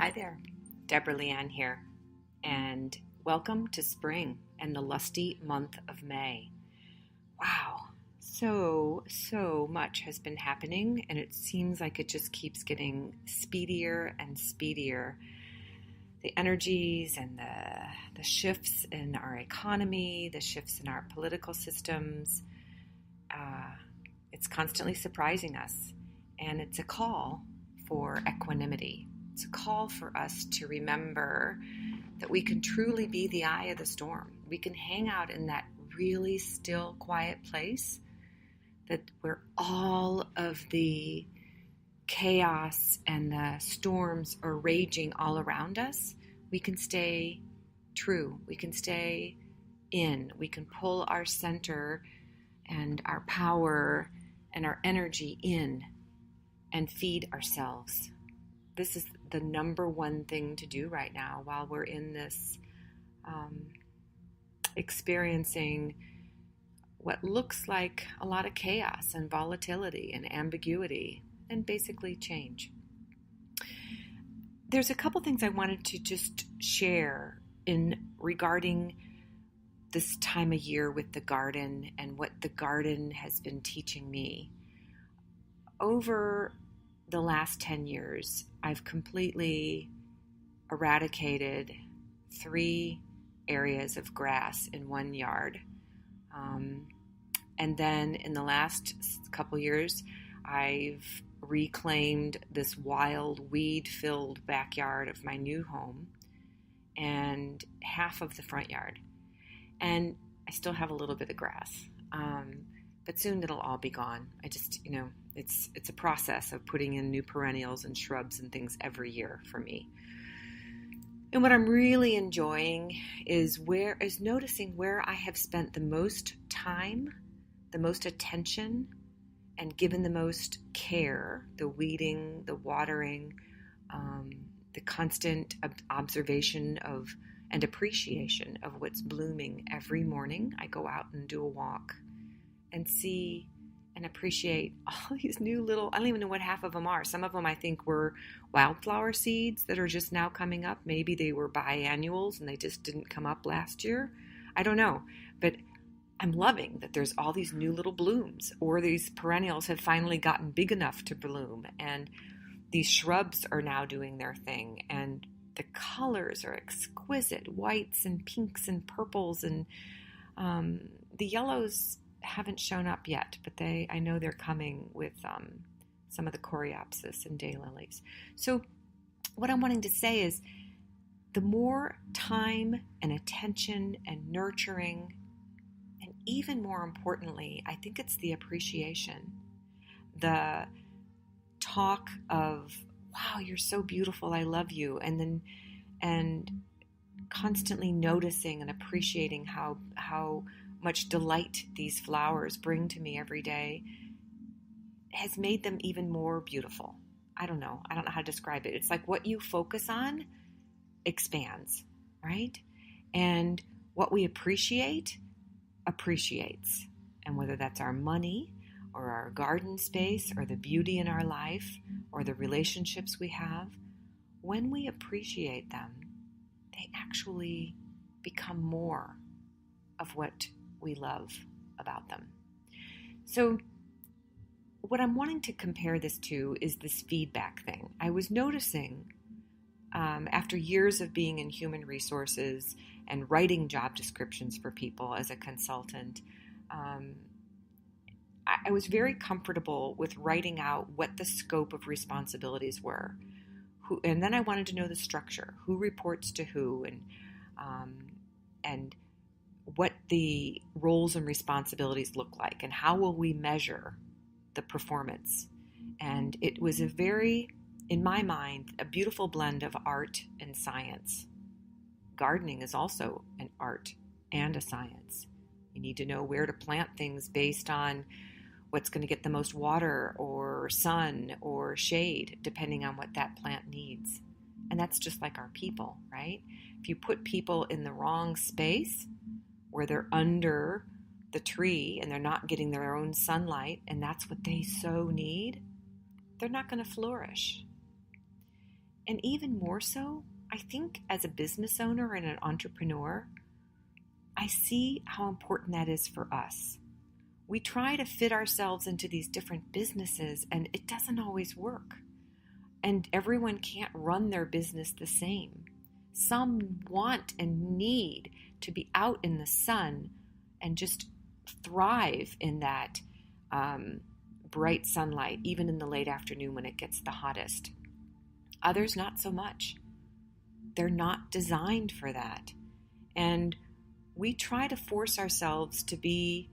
Hi there, Deborah Leanne here, and welcome to spring and the lusty month of May. Wow, so much has been happening, and it seems like it just keeps getting speedier and speedier. The energies and the shifts in our economy, the shifts in our political systems, it's constantly surprising us, and it's a call for equanimity. It's a call for us to remember that we can truly be the eye of the storm. We can hang out in that really still, quiet place that where all of the chaos and the storms are raging all around us. We can stay true. We can stay in. We can pull our center and our power and our energy in and feed ourselves. This is the number one thing to do right now while we're in this experiencing what looks like a lot of chaos and volatility and ambiguity and basically change. There's a couple things I wanted to just share in regarding this time of year with the garden and what the garden has been teaching me. Over the last 10 years, I've completely eradicated 3 areas of grass in one yard. And then in the last couple years, I've reclaimed this wild, weed-filled backyard of my new home and half of the front yard. And I still have a little bit of grass, but soon it'll all be gone. I just, it's a process of putting in new perennials and shrubs and things every year for me. And what I'm really enjoying is noticing where I have spent the most time, the most attention, and given the most care, the weeding, the watering, the constant observation of and appreciation of what's blooming every morning. I go out and do a walk and see and appreciate all these new little, I don't even know what half of them are. Some of them I think were wildflower seeds that are just now coming up. Maybe they were biannuals and they just didn't come up last year. I don't know. But I'm loving that there's all these new little blooms, or these perennials have finally gotten big enough to bloom, and these shrubs are now doing their thing, and the colors are exquisite, whites and pinks and purples, and the yellows haven't shown up yet, but I know they're coming with some of the coreopsis and daylilies. So what I'm wanting to say is the more time and attention and nurturing, and even more importantly, I think it's the appreciation, the talk of, wow, you're so beautiful, I love you, and constantly noticing and appreciating how much delight these flowers bring to me every day has made them even more beautiful. I don't know how to describe it. It's like what you focus on expands, right? And what we appreciates. And whether that's our money or our garden space or the beauty in our life or the relationships we have, when we appreciate them, they actually become more of what we love about them. So what I'm wanting to compare this to is this feedback thing. I was noticing after years of being in human resources and writing job descriptions for people as a consultant, I was very comfortable with writing out what the scope of responsibilities were. And then I wanted to know the structure, who reports to who, and what the roles and responsibilities look like, and how will we measure the performance. And it was in my mind, a beautiful blend of art and science. Gardening is also an art and a science. You need to know where to plant things based on what's going to get the most water or sun or shade, depending on what that plant needs. And that's just like our people, right? If you put people in the wrong space, where they're under the tree and they're not getting their own sunlight, and that's what they so need, they're not going to flourish. And even more so, I think as a business owner and an entrepreneur, I see how important that is for us. We try to fit ourselves into these different businesses, and it doesn't always work. And everyone can't run their business the same. Some want and need to be out in the sun and just thrive in that bright sunlight, even in the late afternoon when it gets the hottest. Others, not so much. They're not designed for that. And we try to force ourselves to be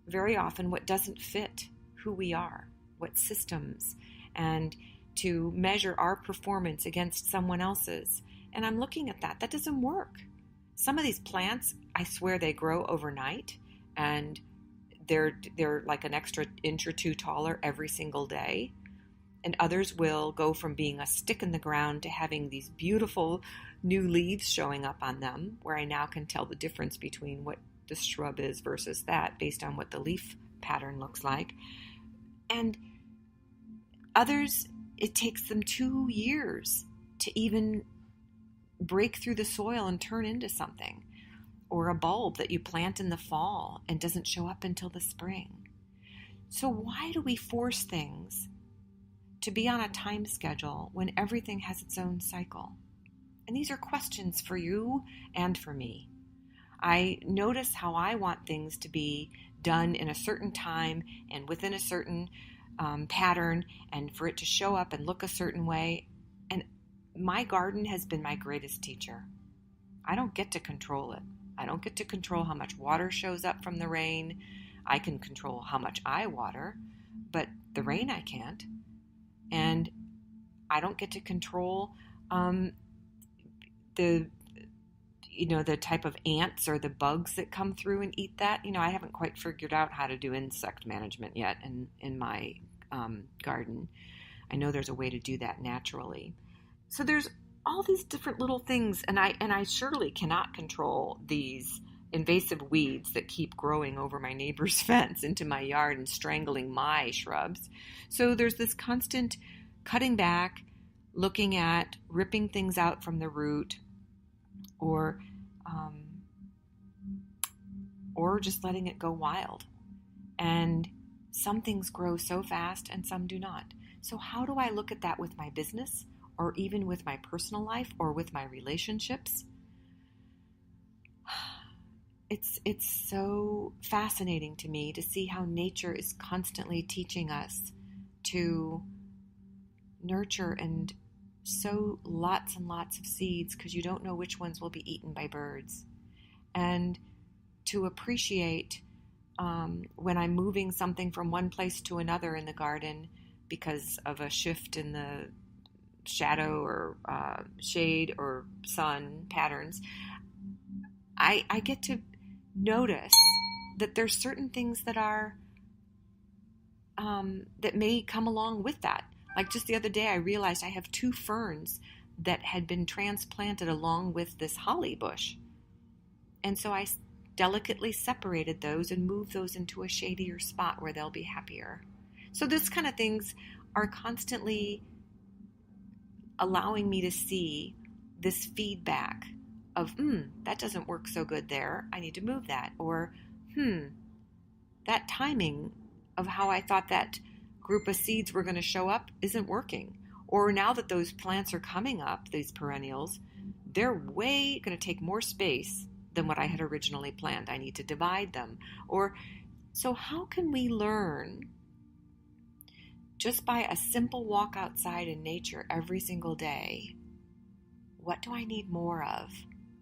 very often what doesn't fit who we are, what systems, and to measure our performance against someone else's. And I'm looking at that. That doesn't work. Some of these plants, I swear they grow overnight, and they're like an extra inch or two taller every single day. And others will go from being a stick in the ground to having these beautiful new leaves showing up on them, where I now can tell the difference between what the shrub is versus that based on what the leaf pattern looks like. And others, it takes them 2 years to even break through the soil and turn into something. Or a bulb that you plant in the fall and doesn't show up until the spring. So why do we force things to be on a time schedule when everything has its own cycle? And these are questions for you and for me. I notice how I want things to be done in a certain time and within a certain pattern, and for it to show up and look a certain way. And my garden has been my greatest teacher. I don't get to control it. I don't get to control how much water shows up from the rain. I can control how much I water, but the rain I can't. And I don't get to control the type of ants or the bugs that come through and eat that. I haven't quite figured out how to do insect management yet in my garden. I know there's a way to do that naturally. So there's all these different little things, and I surely cannot control these invasive weeds that keep growing over my neighbor's fence into my yard and strangling my shrubs. So there's this constant cutting back, looking at ripping things out from the root, or just letting it go wild. And some things grow so fast and some do not. So how do I look at that with my business, or even with my personal life, or with my relationships? It's so fascinating to me to see how nature is constantly teaching us to nurture and sow lots and lots of seeds, because you don't know which ones will be eaten by birds. And to appreciate when I'm moving something from one place to another in the garden because of a shift in the shadow or shade or sun patterns, I get to notice that there's certain things that are that may come along with that. Like just the other day, I realized I have 2 ferns that had been transplanted along with this holly bush. And so I delicately separated those and moved those into a shadier spot where they'll be happier. So this kind of things are constantly allowing me to see this feedback of, that doesn't work so good there. I need to move that. Or, that timing of how I thought that group of seeds were going to show up isn't working. Or now that those plants are coming up, these perennials, they're way going to take more space than what I had originally planned. I need to divide them. Or, so how can we learn just by a simple walk outside in nature every single day? What do I need more of?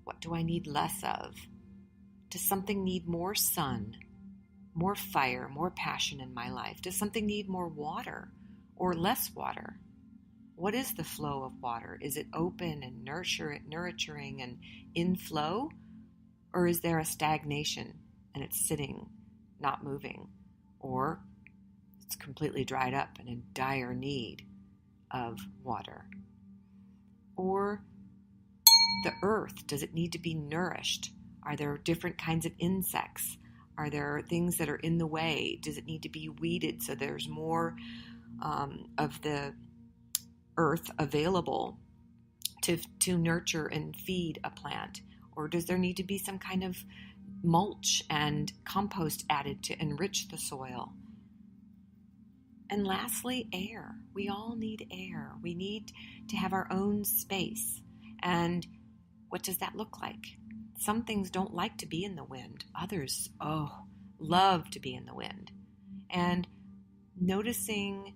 What do I need less of? Does something need more sun, more fire, more passion in my life? Does something need more water or less water? What is the flow of water? Is it open and nurturing and in flow? Or is there a stagnation and it's sitting, not moving? Or it's completely dried up and in dire need of water? Or the earth, does it need to be nourished? Are there different kinds of insects? Are there things that are in the way? Does it need to be weeded so there's more of the earth available to nurture and feed a plant? Or does there need to be some kind of mulch and compost added to enrich the soil? And lastly, air. We all need air. We need to have our own space. And what does that look like? Some things don't like to be in the wind. Others, love to be in the wind. And noticing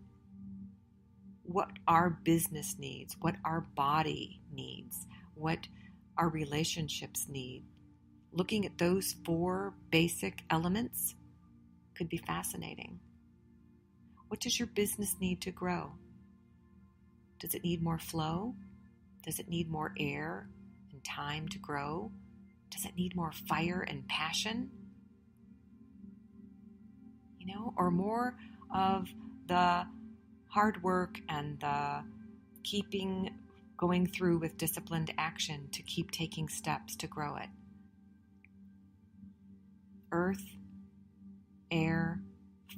what our business needs, what our body needs, what our relationships need. Looking at those 4 basic elements could be fascinating. What does your business need to grow? Does it need more flow? Does it need more air and time to grow? Does it need more fire and passion? Or more of the hard work and the going through with disciplined action to keep taking steps to grow it? Earth, air,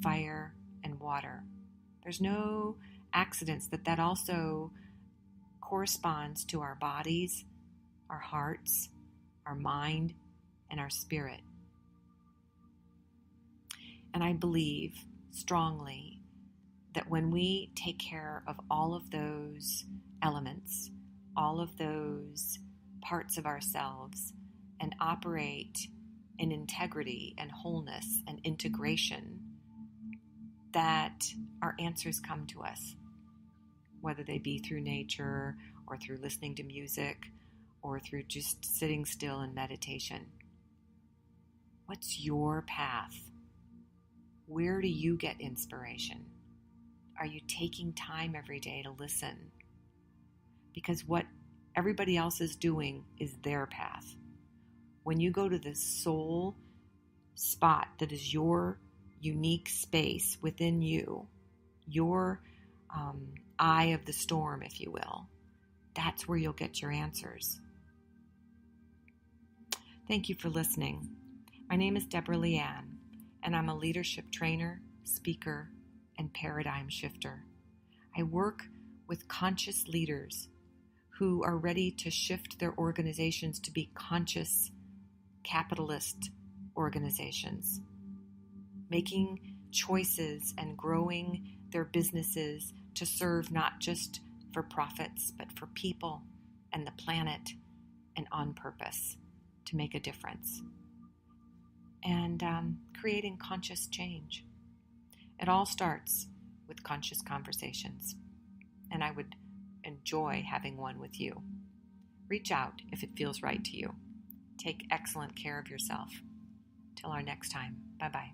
fire, and water. There's no accidents that also corresponds to our bodies, our hearts, our mind, and our spirit. And I believe strongly that when we take care of all of those elements, all of those parts of ourselves, and operate in integrity and wholeness and integration, that our answers come to us, whether they be through nature or through listening to music or through just sitting still in meditation. What's your path? Where do you get inspiration? Are you taking time every day to listen? Because what everybody else is doing is their path. When you go to the soul spot that is your unique space within you, your eye of the storm, if you will, that's where you'll get your answers. Thank you for listening. My name is Deborah Leanne, and I'm a leadership trainer, speaker, and paradigm shifter. I work with conscious leaders who are ready to shift their organizations to be conscious capitalist organizations, making choices and growing their businesses to serve not just for profits, but for people and the planet, and on purpose to make a difference, and creating conscious change. It all starts with conscious conversations, and I would enjoy having one with you. Reach out if it feels right to you. Take excellent care of yourself. Till our next time. Bye-bye.